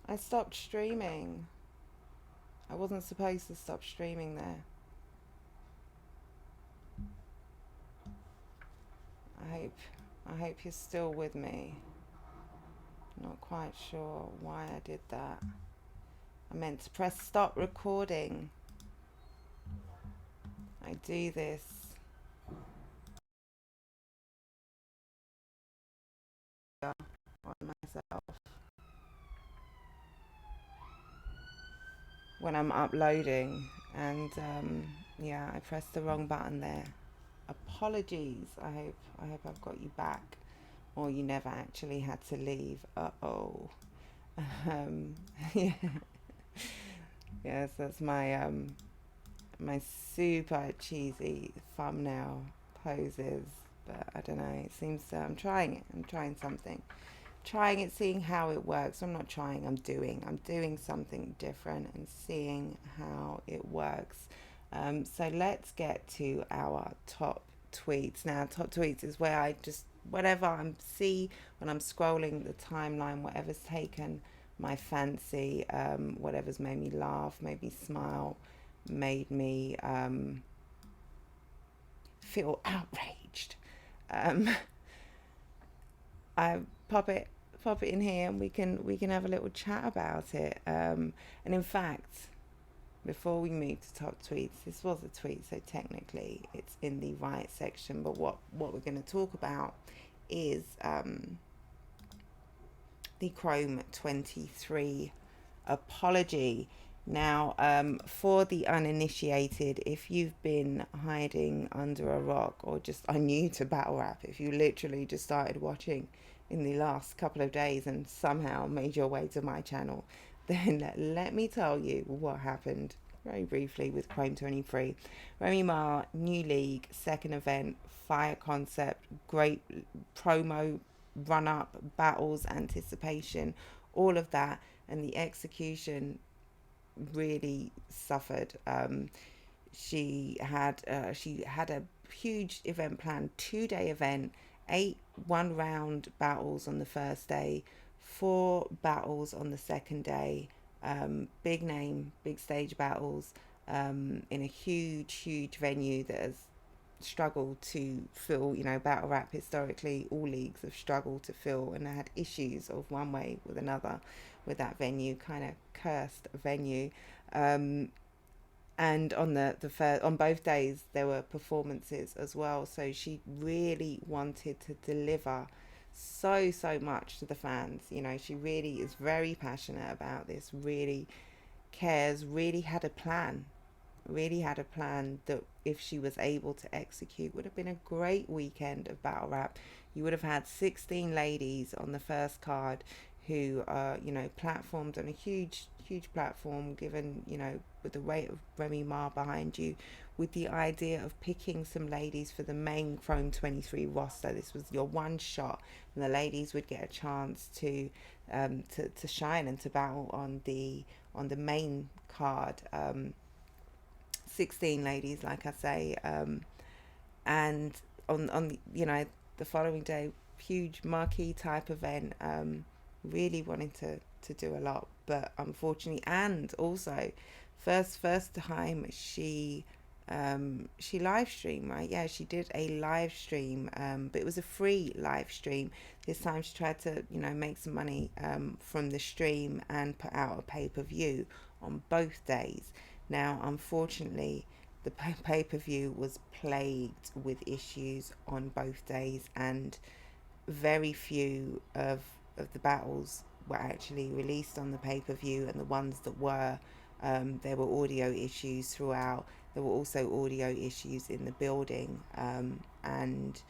I stopped streaming. I wasn't supposed to stop streaming there. I hope I hope you're still with me. Not quite sure why I did that. I meant to press stop recording. I do this on myself when I'm uploading, and yeah, I pressed the wrong button there. Apologies. I hope I've got you back, or you never actually had to leave. Oh. Um, yeah. Yes, that's my super cheesy thumbnail poses. But I don't know. It seems I'm trying it. I'm trying something. Trying it, seeing how it works. I'm not trying. I'm doing. I'm doing something different and seeing how it works. So let's get to our top tweets. Now, top tweets is where I just whatever I see when I'm scrolling the timeline, whatever's taken my fancy, whatever's made me laugh, made me smile, made me feel outraged. Um, I pop it in here, and we can have a little chat about it. And in fact, before we move to top tweets, this was a tweet, so technically it's in the right section. But what we're going to talk about is the Chrome 23 apology. Now, for the uninitiated, if you've been hiding under a rock or just are new to battle rap, if you literally just started watching in the last couple of days and somehow made your way to my channel, then let me tell you what happened very briefly with Chrome 23. Remy Ma, new league, second event, fire concept, great promo, run up, battles, anticipation, all of that, and the execution really suffered. She had a huge event planned, 2 day event, 8 1 round battles on the first day, 4 battles on the second day, big name, big stage battles, in a huge venue that has struggled to fill. You know, battle rap historically, all leagues have struggled to fill, and they had issues of one way with another with that venue, kind of cursed venue. Um, and on the first, on both days there were performances as well. So she really wanted to deliver so much to the fans. You know, she really is very passionate about this. Really cares. Really had a plan that if she was able to execute would have been a great weekend of battle rap. You would have had 16 ladies on the first card who you know, platformed on a huge platform, given, you know, with the weight of Remy Ma behind you, with the idea of picking some ladies for the main Chrome 23 roster. This was your one shot, and the ladies would get a chance to shine and to battle on the main card. 16 ladies, like I say, and on the, you know, the following day, huge marquee type event. Really wanting to do a lot, but unfortunately, and also, first time she live streamed, right? Yeah, she did a live stream, but it was a free live stream. This time she tried to, you know, make some money from the stream and put out a pay-per-view on both days. Now, unfortunately, the pay-per-view was plagued with issues on both days, and very few of the battles were actually released on the pay-per-view, and the ones that were, there were audio issues throughout. There were also audio issues in the building, and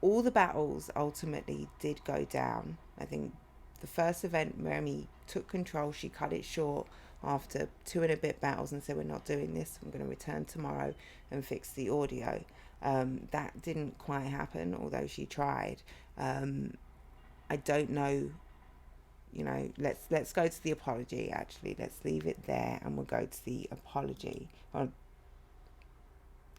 all the battles ultimately did go down. I think the first event, Remy took control. She cut it short after 2 and a bit battles and said, "We're not doing this. I'm going to return tomorrow and fix the audio." That didn't quite happen, although she tried. I don't know. You know, let's go to the apology. Actually, let's leave it there, and we'll go to the apology. Well,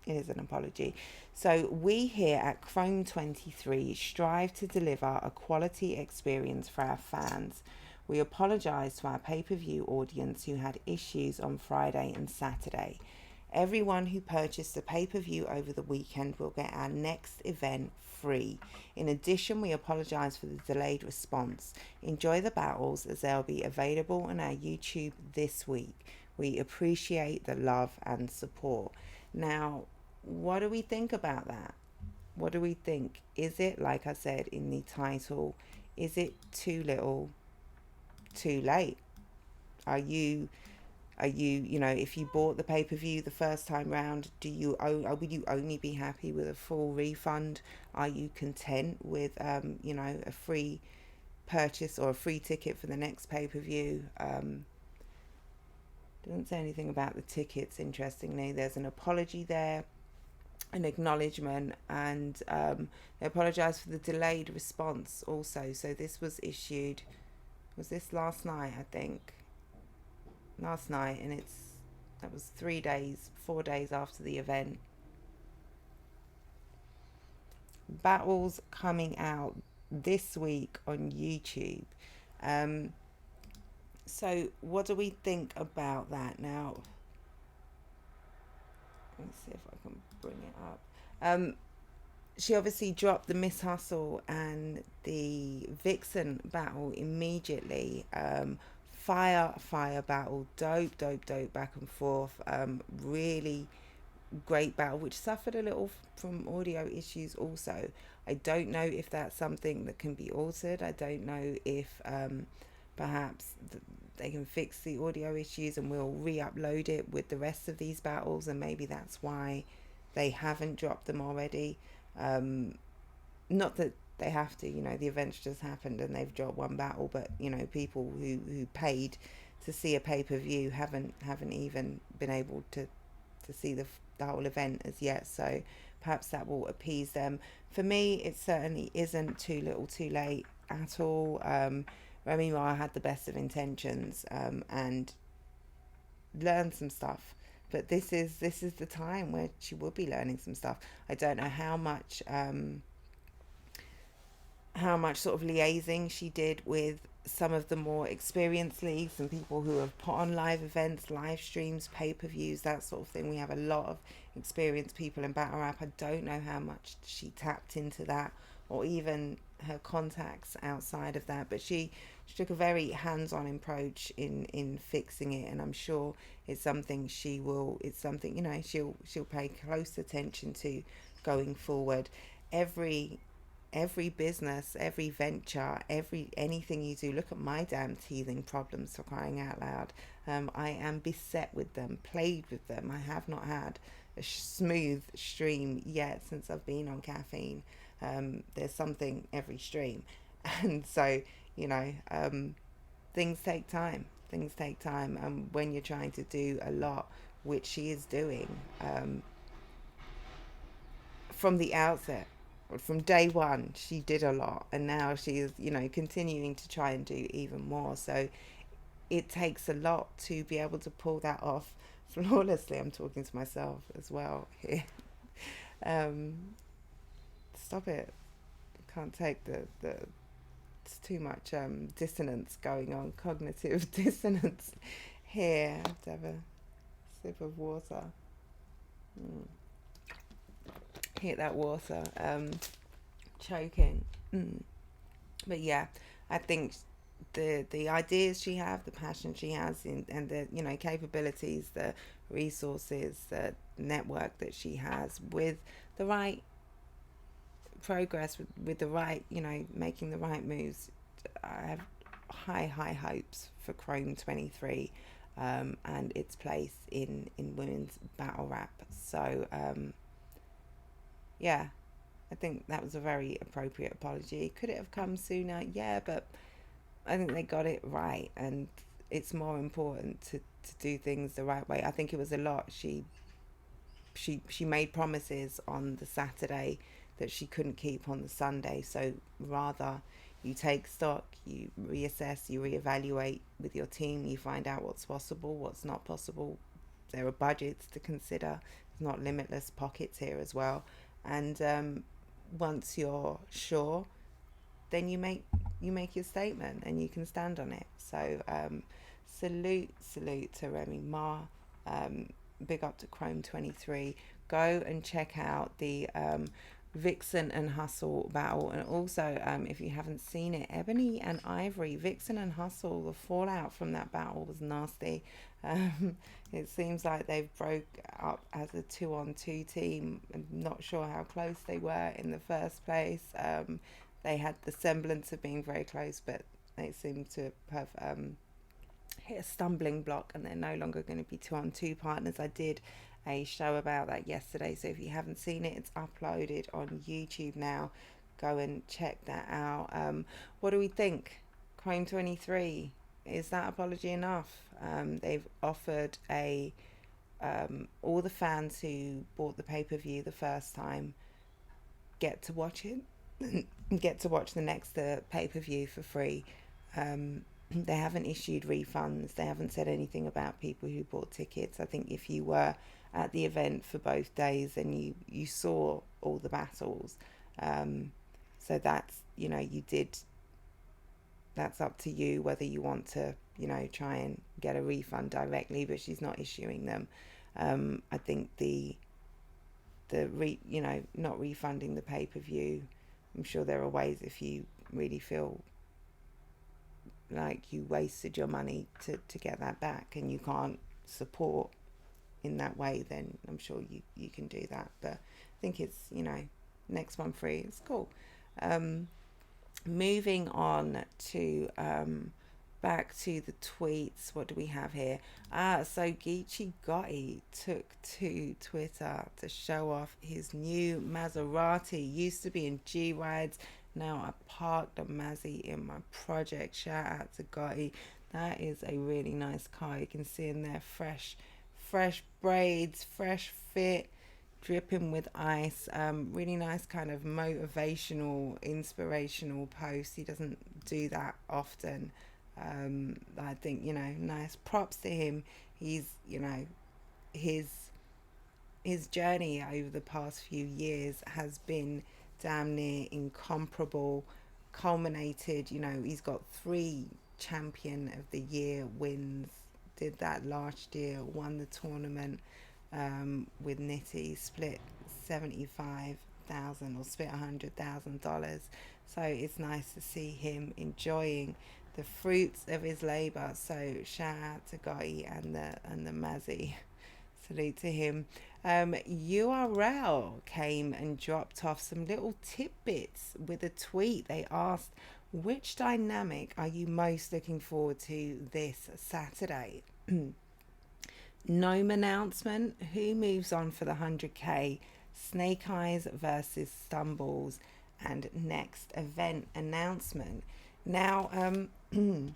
it is an apology. So we here at Chrome 23 strive to deliver a quality experience for our fans. We apologise to our pay-per-view audience who had issues on Friday and Saturday. Everyone who purchased a pay-per-view over the weekend will get our next event free. In addition, we apologise for the delayed response. Enjoy the battles as they'll be available on our YouTube this week. We appreciate the love and support. Now, what do we think about that? What do we think? Is it, like I said in the title, is it too little, too late? Are you, if you bought the pay-per-view the first time round, would you only be happy with a full refund? Are you content with, a free purchase or a free ticket for the next pay-per-view? Doesn't say anything about the tickets, interestingly. There's an apology there, an acknowledgement, and they apologise for the delayed response also. So this was issued, was this last night, I think? Last night, and that was 4 days after the event. Battles coming out this week on YouTube. So what do we think about that now? Let's see if I can bring it up. She obviously dropped the Miss Hustle and the Vixen battle immediately. Fire battle, dope back and forth. Really great battle, which suffered a little from audio issues also. I don't know if that's something that can be altered. I don't know if perhaps they can fix the audio issues and we'll re-upload it with the rest of these battles, and maybe that's why they haven't dropped them already. Not that they have to, the event's just happened and they've dropped one battle, but people who paid to see a pay-per-view haven't even been able to see the whole event as yet, so perhaps that will appease them. For me, it certainly isn't too little too late at all. Remy Ma had the best of intentions and learned some stuff, but this is the time where she will be learning some stuff. I don't know how much sort of liaising she did with some of the more experienced leagues and people who have put on live events, live streams, pay-per-views, that sort of thing. We have a lot of experienced people in battle rap. I don't know how much she tapped into that, or even her contacts outside of that, but she took a very hands-on approach in fixing it, and I'm sure it's something she'll pay close attention to going forward. Every business, every venture, anything you do, look at my damn teething problems, for crying out loud. I am beset with them, plagued with them. I have not had a smooth stream yet since I've been on caffeine. There's something every stream, and so things take time. And when you're trying to do a lot, which she is doing from the outset, from day one, she did a lot, and now she is continuing to try and do even more. So it takes a lot to be able to pull that off flawlessly. I'm talking to myself as well here. Stop it. I can't take the it's too much dissonance going on, cognitive dissonance here. I have to have a sip of water. Hit that water. Choking. But yeah, I think the ideas she has, the passion she has, and the capabilities, the resources, the network that she has, with the right progress, with the right making the right moves, I have high hopes for Chrome 23 and its place in women's battle rap. So yeah, I think that was a very appropriate apology. Could it have come sooner? Yeah, but I think they got it right, and it's more important to do things the right way. I think it was a lot. She made promises on the Saturday that she couldn't keep on the Sunday. So rather, you take stock, you reassess, you reevaluate with your team, you find out what's possible, what's not possible. There are budgets to consider. There's not limitless pockets here as well. And once you're sure, then you make you make your statement and you can stand on it. So salute to Remy Ma. Big up to C23. Go and check out the Vixen and Hustle battle, and also if you haven't seen it, Ebony and Ivory, Vixen and Hustle, the fallout from that battle was nasty. It seems like they've broke up as a 2-on-2 team. I'm not sure how close they were in the first place. They had the semblance of being very close, but they seem to have hit a stumbling block, and they're no longer going to be 2-on-2 partners. I did a show about that yesterday, so if you haven't seen it, it's uploaded on YouTube now. Go and check that out. What do we think? C23, is that apology enough? They've offered a all the fans who bought the pay-per-view the first time get to watch it get to watch the next pay-per-view for free. They haven't issued refunds. They haven't said anything about people who bought tickets. I think if you were at the event for both days, and you saw all the battles, so that's, you did, that's up to you whether you want to try and get a refund directly, but she's not issuing them. I think not refunding the pay-per-view, I'm sure there are ways, if you really feel like you wasted your money to get that back and you can't support in that way, then I'm sure you can do that. But I think it's, next one free, it's cool. Moving on to back to the tweets. What do we have here? So Geechee Gotti took to Twitter to show off his new Maserati. Used to be in G-Rides, now I parked a Mazzy in my project. Shout out to Gotti. That is a really nice car. You can see in there fresh braids, fresh fit, dripping with ice. Really nice kind of motivational, inspirational post. He doesn't do that often. I think, nice props to him. He's, his journey over the past few years has been damn near incomparable, culminated, he's got 3 champion of the year wins, did that last year, won the tournament with Nitty, split 75,000 or split $100,000. So it's nice to see him enjoying the fruits of his labor. So shout out to Gotti and the Mazzy. Salute to him. URL came and dropped off some little tidbits with a tweet. They asked, which dynamic are you most looking forward to this Saturday? Gnome announcement, who moves on for the 100k, Snake Eyes versus Stumbles, and next event announcement. Now, gnome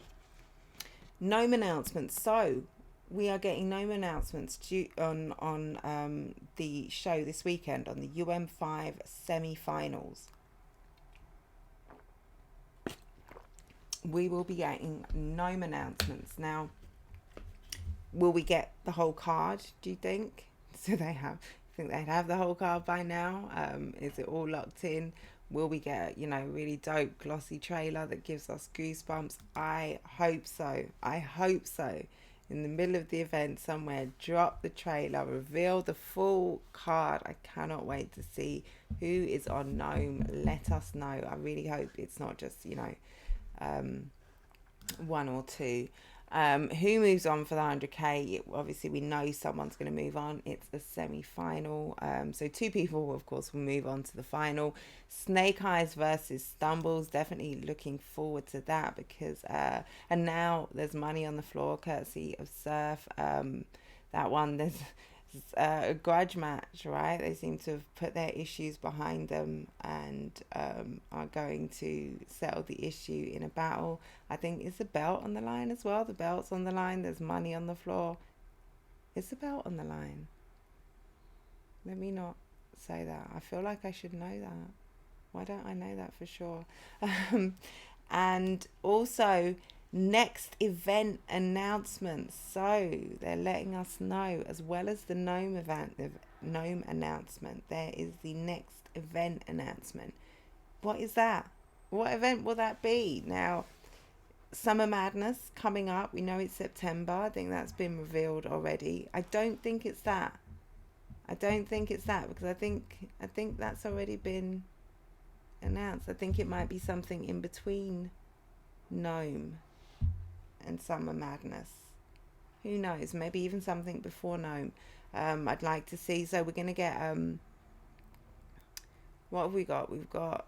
announcements. So we are getting gnome announcements on the show this weekend, on the UM5 semi-finals. We will be getting gnome announcements. Now, will we get the whole card, do you think? So they'd have the whole card by now? Is it all locked in? Will we get, really dope glossy trailer that gives us goosebumps? I hope so. In the middle of the event somewhere, drop the trailer, reveal the full card. I cannot wait to see who is on Gnome. Let us know. I really hope it's not just, 1 or 2. Who moves on for the 100k? Obviously, we know someone's going to move on. It's the semi-final. So 2 people, of course, will move on to the final. Snake Eyes versus Stumbles. Definitely looking forward to that because... and now there's money on the floor, courtesy of Surf. That one, there's a grudge match, right? They seem to have put their issues behind them and are going to settle the issue in a battle. I think it's a belt on the line as well. The belt's on the line. There's money on the floor. Is the belt on the line? Let me not say that. I feel like I should know that. Why don't I know that for sure? And also... next event announcements. So they're letting us know, as well as the gnome announcement, there is the next event announcement. What is that? What event will that be? Now, Summer Madness coming up. We know it's September. I think that's been revealed already. I don't think it's that. I don't think it's that because I think that's already been announced. I think it might be something in between Gnome and Summer Madness. Who knows? Maybe even something before Gnome. I'd like to see. So we're gonna get what have we got? We've got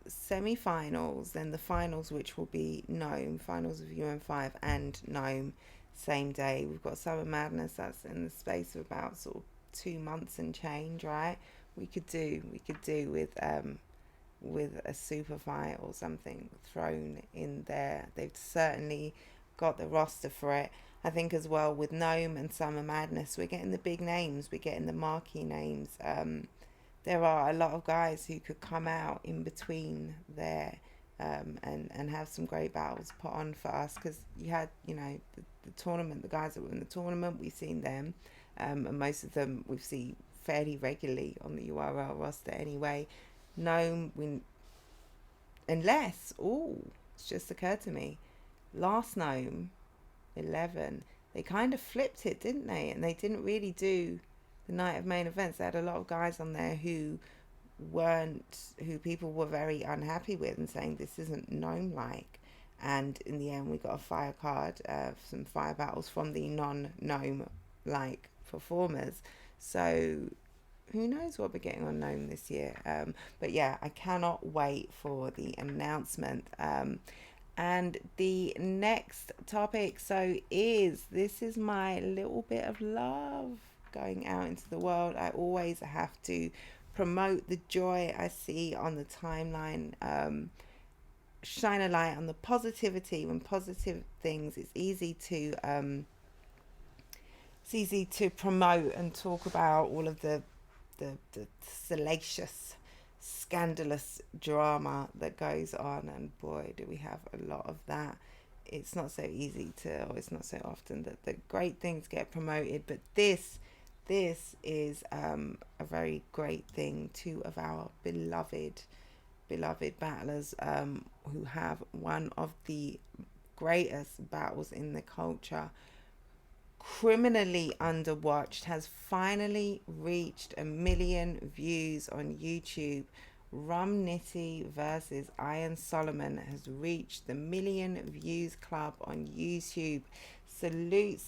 semi-finals, then the finals, which will be Gnome, finals of UM5 and Gnome, same day. We've got Summer Madness. That's in the space of about sort of 2 months and change, right? We could do with a super fight or something thrown in there. They've certainly got the roster for it. I think as well with Gnome and Summer Madness, we're getting the big names, we're getting the marquee names. There are a lot of guys who could come out in between there, and have some great battles put on for us, because you had, the tournament, the guys that were in the tournament, we've seen them, and most of them we've seen fairly regularly on the URL roster anyway. Gnome, unless, it's just occurred to me, last Gnome 11, they kind of flipped it, didn't they? And they didn't really do the night of main events. They had a lot of guys on there who people were very unhappy with and saying this isn't Gnome like. And in the end, we got a fire card, some fire battles from the non-Gnome like performers. So who knows what we're getting on Gnome this year. But yeah, I cannot wait for the announcement. And the next topic, this is my little bit of love going out into the world. I always have to promote the joy I see on the timeline, shine a light on the positivity. When positive things, it's easy to promote and talk about all of the salacious, scandalous drama that goes on, and boy, do we have a lot of that. It's not so easy or it's not so often that the great things get promoted, but this is a very great thing. Two of our beloved battlers, who have one of the greatest battles in the culture, criminally underwatched, has finally reached 1 million views on YouTube. Rum Nitty versus Iron Solomon has reached the 1 million views club on YouTube. Salute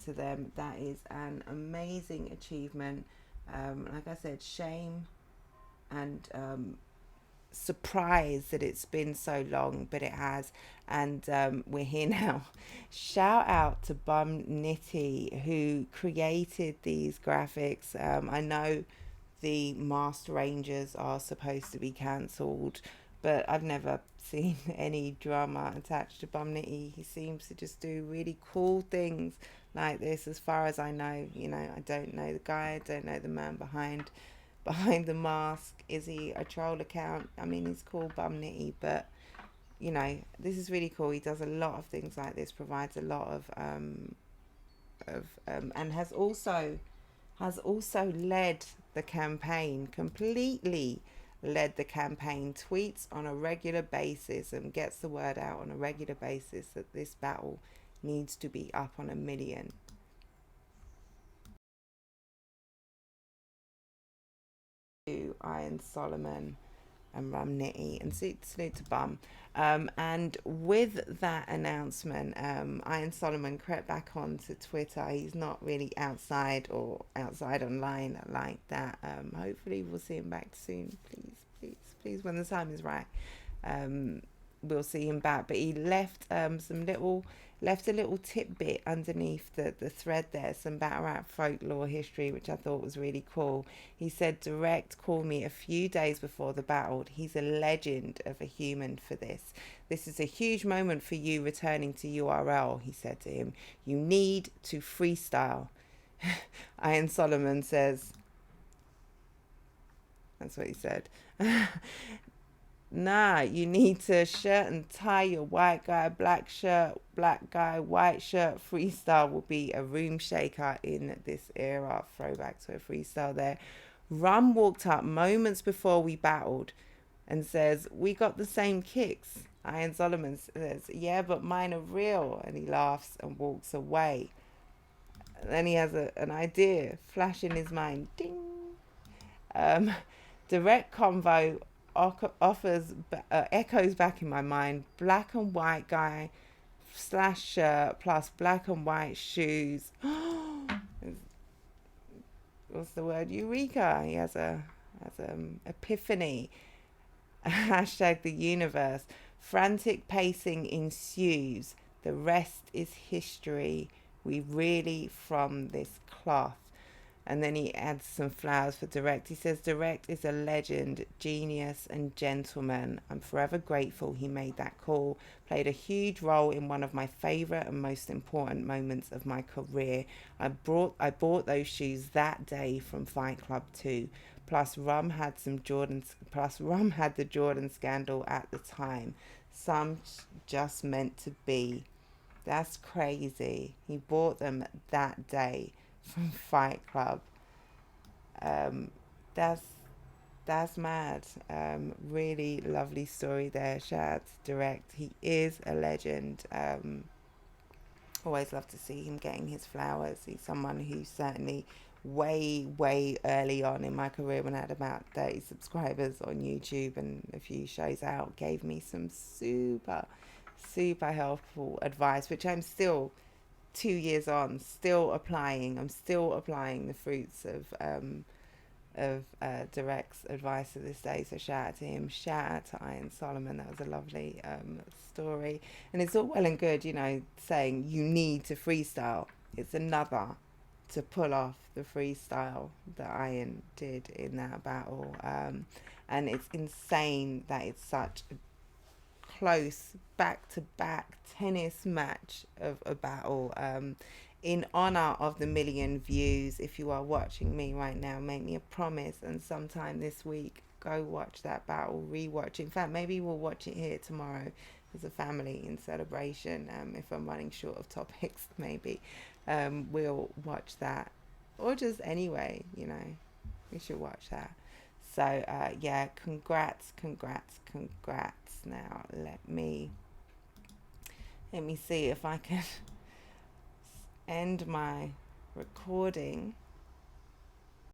to them. That is an amazing achievement. Like I said, shame and surprised that it's been so long, but it has, and we're here now. Shout out to Rum Nitty, who created these graphics. I know the Masked Rangers are supposed to be cancelled, but I've never seen any drama attached to Rum Nitty. He seems to just do really cool things like this, as far as I know. I don't know the guy, I don't know the man behind the mask. Is he a troll account? I mean, he's called Rum Nitty, but this is really cool. He does a lot of things like this, provides a lot of and has also led the campaign, completely led the campaign, tweets on a regular basis and gets the word out on a regular basis that this battle needs to be up on 1 million. To Iron Solomon and Rum Nitty, and salute to Bum. And with that announcement, Iron Solomon crept back onto Twitter. He's not really outside online like that. Hopefully we'll see him back soon. Please, when the time is right. We'll see him back. But he left left a little tidbit underneath the thread there, some battle rap folklore history, which I thought was really cool. He said, Direct called me a few days before the battle. He's a legend of a human for this. This is a huge moment for you returning to URL, he said to him. You need to freestyle. Iron Solomon says, that's what he said. Nah, you need to shirt and tie your white guy, black shirt, black guy, white shirt. Freestyle will be a room shaker in this era. Throwback to a freestyle there. Rum walked up moments before we battled and says, "We got the same kicks." Iron Solomon says, "Yeah, but mine are real." And he laughs and walks away. And then he has an idea flash in his mind. Ding. Um, direct convo offers echoes back in my mind. Black and white guy slash shirt plus black and white shoes. What's the word? Eureka! He has a epiphany. Hashtag the universe. Frantic pacing ensues. The rest is history. We really from this cloth. And then he adds some flowers for Direct. He says, "Direct is a legend, genius, and gentleman. I'm forever grateful he made that call. Played a huge role in one of my favourite and most important moments of my career. I bought those shoes that day from Fight Club 2. Plus Rum had the Jordan scandal at the time. Some just meant to be." That's crazy. He bought them that day from Fight Club. Um, that's mad. Really lovely story there. Shout out to Direct. He is a legend. Always love to see him getting his flowers. He's someone who certainly way early on in my career, when I had about 30 subscribers on YouTube and a few shows out, gave me some super helpful advice, which I'm still 2 years on, still applying. I'm still applying the fruits of Direct's advice to this day. So shout out to him. Shout out to Iron Solomon. That was a lovely story. And it's all well and good, saying you need to freestyle. It's another to pull off the freestyle that Iron did in that battle. And it's insane that it's such a close back-to-back tennis match of a battle. In honor of the 1,000,000 views, if you are watching me right now, make me a promise, and sometime this week go watch that battle, rewatch. In fact, maybe we'll watch it here tomorrow as a family in celebration. If I'm running short of topics, maybe we'll watch that, or just anyway, we should watch that. So yeah, congrats. Now let me see if I can end my recording